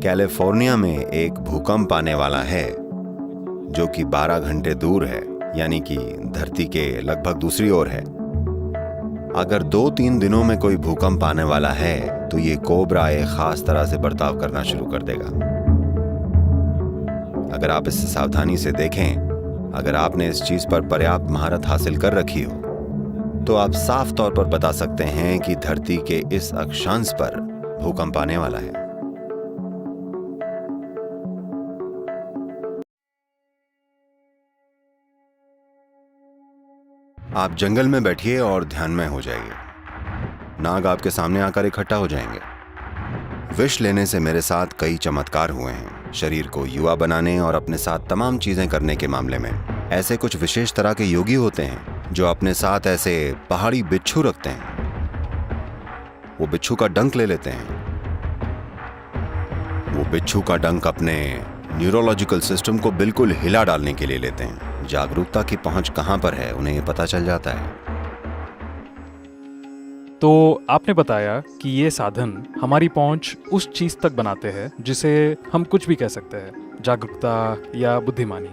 California में एक भूकंप आने वाला है जो कि 12 घंटे दूर है, यानी कि धरती के लगभग दूसरी ओर है। अगर 2-3 दिनों में कोई भूकंप आने वाला है तो ये कोबरा एक खास तरह से बर्ताव करना शुरू कर देगा। अगर आप इसे सावधानी से देखें, अगर आपने इस चीज पर पर्याप्त महारत हासिल कर रखी हो, तो आप साफ तौर पर बता सकते हैं कि धरती के इस अक्षांश पर भूकंप आने वाला है। आप जंगल में बैठिए और ध्यान में हो जाइए। नाग आपके सामने आकर इकट्ठा हो जाएंगे। विष लेने से मेरे साथ कई चमत्कार हुए हैं, शरीर को युवा बनाने और अपने साथ तमाम चीजें करने के मामले में। ऐसे कुछ विशेष तरह के योगी होते हैं जो अपने साथ ऐसे पहाड़ी बिच्छू रखते हैं। वो बिच्छू का डंक ले लेते हैं। वो बिच्छू का डंक अपने न्यूरोलॉजिकल सिस्टम को बिल्कुल हिला डालने के लिए लेते हैं। जागरूकता की पहुंच कहां पर है उन्हें ये पता चल जाता है। तो आपने बताया कि ये साधन हमारी पहुंच उस चीज तक बनाते हैं जिसे हम कुछ भी कह सकते हैं, जागरूकता या बुद्धिमानी।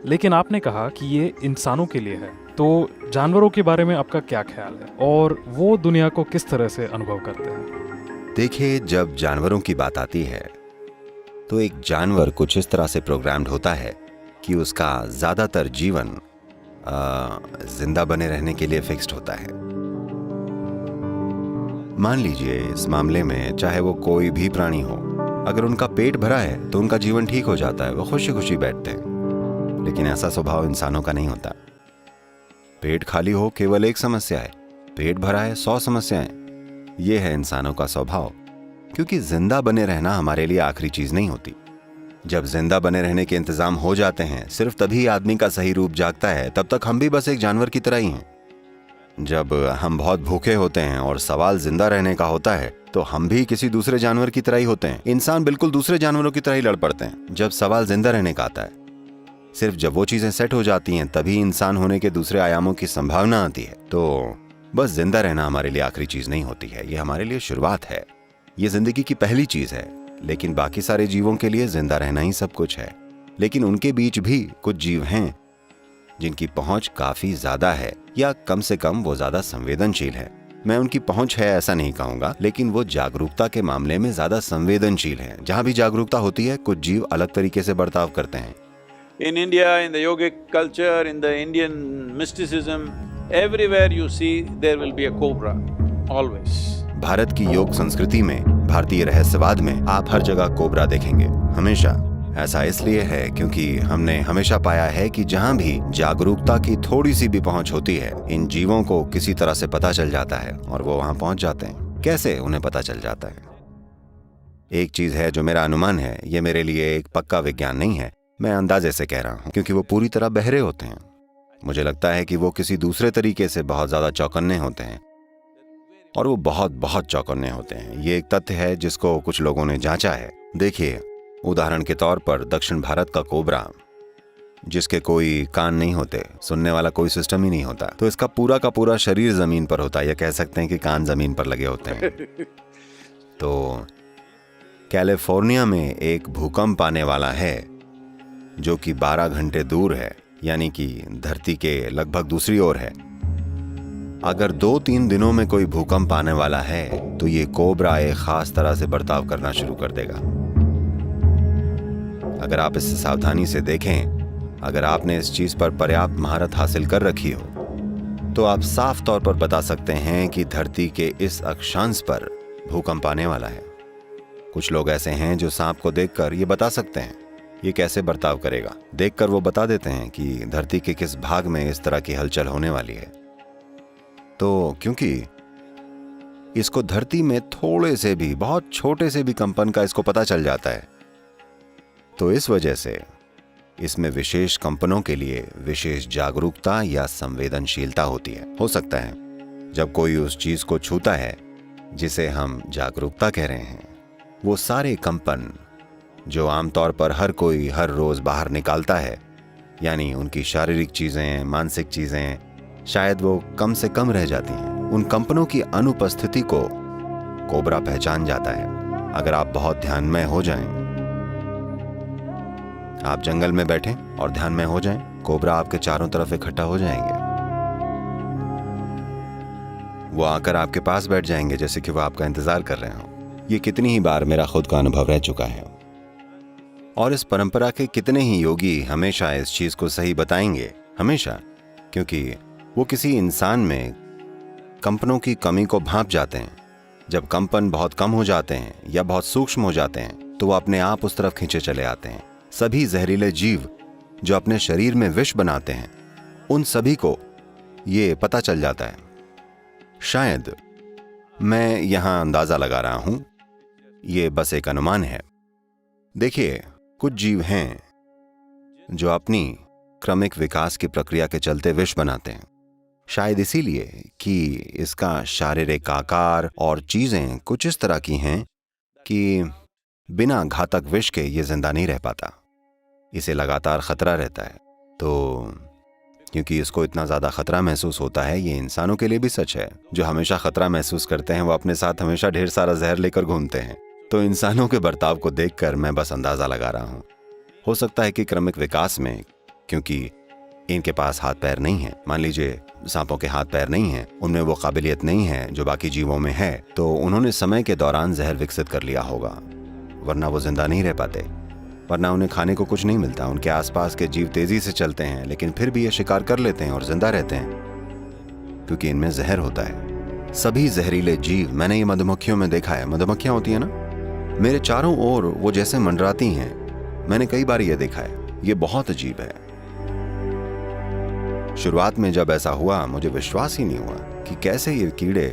लेकिन आपने कहा कि ये इंसानों के लिए है, तो जानवरों के बारे में आपका क्या ख्याल है और वो दुनिया को किस तरह से अनुभव करते हैं? देखिए, जब जानवरों की बात आती है तो एक जानवर कुछ इस तरह से प्रोग्राम्ड होता है कि उसका ज्यादातर जीवन जिंदा बने रहने के लिए फिक्स्ड होता है। मान लीजिए इस मामले में चाहे वो कोई भी प्राणी हो, अगर उनका पेट भरा है तो उनका जीवन ठीक हो जाता है, वो खुशी खुशी बैठते हैं। लेकिन ऐसा स्वभाव इंसानों का नहीं होता। पेट खाली हो केवल एक समस्या है, पेट भरा है 100 समस्याएं। ये है इंसानों का स्वभाव, क्योंकि जिंदा बने रहना हमारे लिए आखिरी चीज नहीं होती। जब जिंदा बने रहने के इंतजाम हो जाते हैं, सिर्फ तभी आदमी का सही रूप जागता है। तब तक हम भी बस एक जानवर की तरह ही हैं। जब हम बहुत भूखे होते हैं और सवाल जिंदा रहने का होता है, तो हम भी किसी दूसरे जानवर की तरह ही होते हैं। इंसान बिल्कुल दूसरे जानवरों की तरह ही लड़ पड़ते हैं जब सवाल जिंदा रहने का आता है। सिर्फ जब वो चीजें सेट हो जाती हैं तभी इंसान होने के दूसरे आयामों की संभावना आती है। तो बस जिंदा रहना हमारे लिए आखिरी चीज नहीं होती है, ये हमारे लिए शुरुआत है। ये जिंदगी की पहली चीज है। लेकिन बाकी सारे जीवों के लिए जिंदा रहना ही सब कुछ है। लेकिन उनके बीच भी कुछ जीव हैं जिनकी पहुंच काफी ज्यादा है, या कम से कम वो ज्यादा संवेदनशील है। मैं उनकी पहुंच है ऐसा नहीं कहूंगा, लेकिन वो जागरूकता के मामले में ज्यादा संवेदनशील है। जहां भी जागरूकता होती है, कुछ जीव अलग तरीके से बर्ताव करते हैं। In India, in the yogic culture, in the Indian mysticism, everywhere you see there will be a cobra, always. Bharat की योग संस्कृति में, भारतीय रहस्यवाद में आप हर जगह कोबरा देखेंगे, हमेशा। ऐसा इसलिए है क्योंकि हमने हमेशा पाया है कि जहां भी जागरूकता की थोड़ी सी भी पहुंच होती है, इन जीवों को किसी तरह से पता चल जाता है और वो वहां पहुंच जाते हैं। कैसे उन्हें पता चल जाता है? एक चीज है जो मेरा अनुमान है, ये मेरे लिए एक पक्का विज्ञान नहीं है, मैं अंदाजे से कह रहा हूं, क्योंकि वो पूरी तरह बहरे होते हैं। मुझे लगता है कि वो किसी दूसरे तरीके से बहुत ज्यादा चौकन्ने होते हैं, और वो बहुत बहुत चौकन्ने होते हैं। ये एक तथ्य है जिसको कुछ लोगों ने जांचा है। देखिए, उदाहरण के तौर पर दक्षिण भारत का कोबरा, जिसके कोई कान नहीं होते, सुनने वाला कोई सिस्टम ही नहीं होता, तो इसका पूरा का पूरा शरीर जमीन पर होता है, या कह सकते हैं कि कान जमीन पर लगे होते हैं। तो कैलिफोर्निया में एक भूकंप आने वाला है जो कि 12 घंटे दूर है, यानी कि धरती के लगभग दूसरी ओर है। अगर 2-3 दिनों में कोई भूकंप आने वाला है तो ये कोबरा एक खास तरह से बर्ताव करना शुरू कर देगा। अगर आप इसे सावधानी से देखें, अगर आपने इस चीज पर पर्याप्त महारत हासिल कर रखी हो, तो आप साफ तौर पर बता सकते हैं कि धरती के इस अक्षांश पर भूकंप आने वाला है। कुछ लोग ऐसे हैं जो सांप को देखकर ये बता सकते हैं ये कैसे बर्ताव करेगा। देखकर वो बता देते हैं कि धरती के किस भाग में इस तरह की हलचल होने वाली है। तो क्योंकि इसको धरती में थोड़े से भी, बहुत छोटे से भी कंपन का इसको पता चल जाता है, तो इस वजह से इसमें विशेष कंपनों के लिए विशेष जागरूकता या संवेदनशीलता होती है। हो सकता है जब कोई उस चीज को छूता है जिसे हम जागरूकता कह रहे हैं, वो सारे कंपन जो आमतौर पर हर कोई हर रोज बाहर निकालता है, यानी उनकी शारीरिक चीजें, मानसिक चीजें, शायद वो कम से कम रह जाती हैं। उन कंपनों की अनुपस्थिति को कोबरा पहचान जाता है अगर आप बहुत ध्यानमय हो जाएं, आप जंगल में बैठें और ध्यान में हो जाएं, कोबरा आपके चारों तरफ इकट्ठा हो जाएंगे। वो आकर आपके पास बैठ जाएंगे जैसे कि वो आपका इंतजार कर रहे हो। ये कितनी ही बार मेरा खुद का अनुभव रह चुका है। और इस परंपरा के कितने ही योगी हमेशा इस चीज को सही बताएंगे, हमेशा, क्योंकि वो किसी इंसान में कंपनों की कमी को भांप जाते हैं। जब कंपन बहुत कम हो जाते हैं या बहुत सूक्ष्म हो जाते हैं तो वो अपने आप उस तरफ खींचे चले आते हैं। सभी जहरीले जीव जो अपने शरीर में विष बनाते हैं, उन सभी को ये पता चल जाता है। शायद मैं यहां अंदाजा लगा रहा हूं, ये बस एक अनुमान है। देखिए, कुछ जीव हैं जो अपनी क्रमिक विकास की प्रक्रिया के चलते विष बनाते हैं, शायद इसीलिए कि इसका शारीरिक आकार और चीजें कुछ इस तरह की हैं कि बिना घातक विष के ये जिंदा नहीं रह पाता। इसे लगातार खतरा रहता है। तो क्योंकि इसको इतना ज्यादा खतरा महसूस होता है, ये इंसानों के लिए भी सच है। जो हमेशा खतरा महसूस करते हैं वो अपने साथ हमेशा ढेर सारा जहर लेकर घूमते हैं। तो इंसानों के बर्ताव को देखकर मैं बस अंदाजा लगा रहा हूं। हो सकता है कि क्रमिक विकास में, क्योंकि इनके पास हाथ पैर नहीं है, मान लीजिए सांपों के हाथ पैर नहीं है, उनमें वो काबिलियत नहीं है जो बाकी जीवों में है, तो उन्होंने समय के दौरान जहर विकसित कर लिया होगा, वरना वो जिंदा नहीं रह पाते। वरना उन्हें खाने को कुछ नहीं मिलता। उनके आसपास के जीव तेजी से चलते हैं, लेकिन फिर भी ये शिकार कर लेते हैं और जिंदा रहते हैं, क्योंकि इनमें जहर होता है। सभी जहरीले जीव, मैंने ये मधुमक्खियों में देखा है। मधुमक्खियां होती है ना, मेरे चारों ओर वो जैसे मंडराती हैं। मैंने कई बार ये देखा है। ये बहुत अजीब है। शुरुआत में जब ऐसा हुआ मुझे विश्वास ही नहीं हुआ कि कैसे ये कीड़े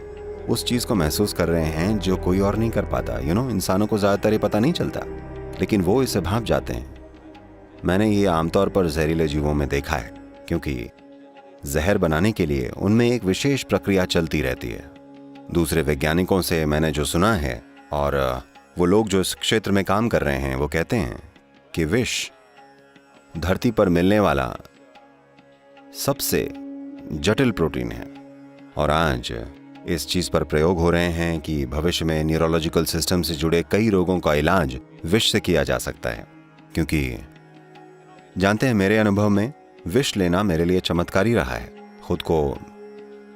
उस चीज को महसूस कर रहे हैं जो कोई और नहीं कर पाता। इंसानों को ज्यादातर ये पता नहीं चलता, लेकिन वो इसे भांप जाते हैं। मैंने ये आमतौर पर जहरीले जीवों में देखा है, क्योंकि जहर बनाने के लिए उनमें एक विशेष प्रक्रिया चलती रहती है। दूसरे वैज्ञानिकों से मैंने जो सुना है, और वो लोग जो इस क्षेत्र में काम कर रहे हैं, वो कहते हैं कि विष धरती पर मिलने वाला सबसे जटिल प्रोटीन है। और आज इस चीज पर प्रयोग हो रहे हैं कि भविष्य में न्यूरोलॉजिकल सिस्टम से जुड़े कई रोगों का इलाज विष से किया जा सकता है। क्योंकि जानते हैं, मेरे अनुभव में विष लेना मेरे लिए चमत्कारी रहा है, खुद को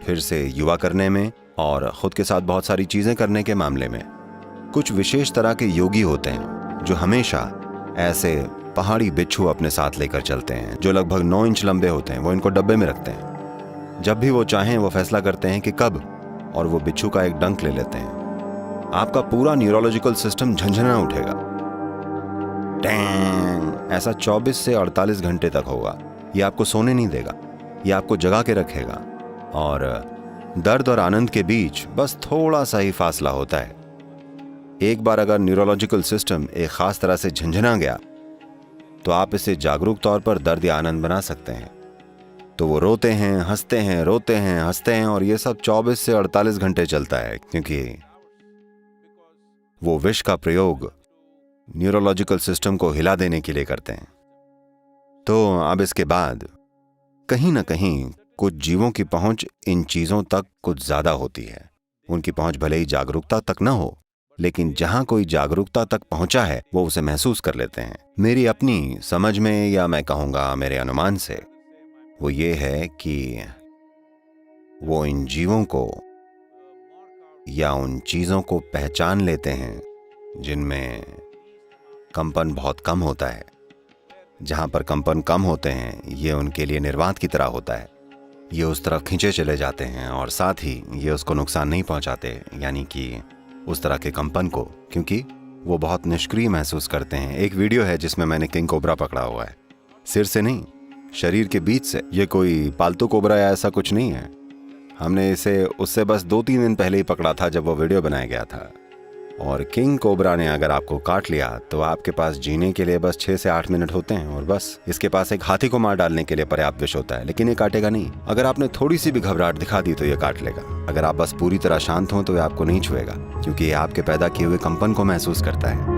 फिर से युवा करने में और खुद के साथ बहुत सारी चीजें करने के मामले में। कुछ विशेष तरह के योगी होते हैं जो हमेशा ऐसे पहाड़ी बिच्छू अपने साथ लेकर चलते हैं, जो लगभग 9 इंच लंबे होते हैं। वो इनको डब्बे में रखते हैं। जब भी वो चाहें वो फैसला करते हैं कि कब, और वो बिच्छू का एक डंक ले लेते हैं। आपका पूरा न्यूरोलॉजिकल सिस्टम झंझना उठेगा। टैंग, ऐसा 24 से 48 घंटे तक होगा। ये आपको सोने नहीं देगा, ये आपको जगा के रखेगा। और दर्द और आनंद के बीच बस थोड़ा सा ही फासला होता है। एक बार अगर न्यूरोलॉजिकल सिस्टम एक खास तरह से झंझना गया तो आप इसे जागरूक तौर पर दर्द या आनंद बना सकते हैं। तो वो रोते हैं, हंसते हैं, रोते हैं, हंसते हैं, और ये सब 24 से 48 घंटे चलता है, क्योंकि वो विष का प्रयोग न्यूरोलॉजिकल सिस्टम को हिला देने के लिए करते हैं। तो अब इसके बाद कहीं ना कहीं कुछ जीवों की पहुंच इन चीजों तक कुछ ज्यादा होती है। उनकी पहुंच भले ही जागरूकता तक ना हो, लेकिन जहां कोई जागरूकता तक पहुंचा है वो उसे महसूस कर लेते हैं। मेरी अपनी समझ में, या मैं कहूंगा मेरे अनुमान से, वो ये है कि वो इन जीवों को या उन चीजों को पहचान लेते हैं जिनमें कंपन बहुत कम होता है। जहां पर कंपन कम होते हैं ये उनके लिए निर्वात की तरह होता है। ये उस तरफ खींचे चले जाते हैं और साथ ही ये उसको नुकसान नहीं पहुंचाते, यानी कि उस तरह के कंपन को, क्योंकि वो बहुत निष्क्रिय महसूस करते हैं। एक वीडियो है जिसमें मैंने किंग कोबरा पकड़ा हुआ है, सिर से नहीं, शरीर के बीच से। ये कोई पालतू कोबरा या ऐसा कुछ नहीं है। हमने इसे उससे बस 2-3 दिन पहले ही पकड़ा था जब वो वीडियो बनाया गया था। और किंग कोबरा ने अगर आपको काट लिया तो आपके पास जीने के लिए बस 6 से 8 मिनट होते हैं, और बस इसके पास एक हाथी को मार डालने के लिए पर्याप्त विष होता है, लेकिन ये काटेगा नहीं। अगर आपने थोड़ी सी भी घबराहट दिखा दी तो ये काट लेगा। अगर आप बस पूरी तरह शांत हो तो ये आपको नहीं छुएगा, क्योंकि ये आपके पैदा किए हुए कंपन को महसूस करता है।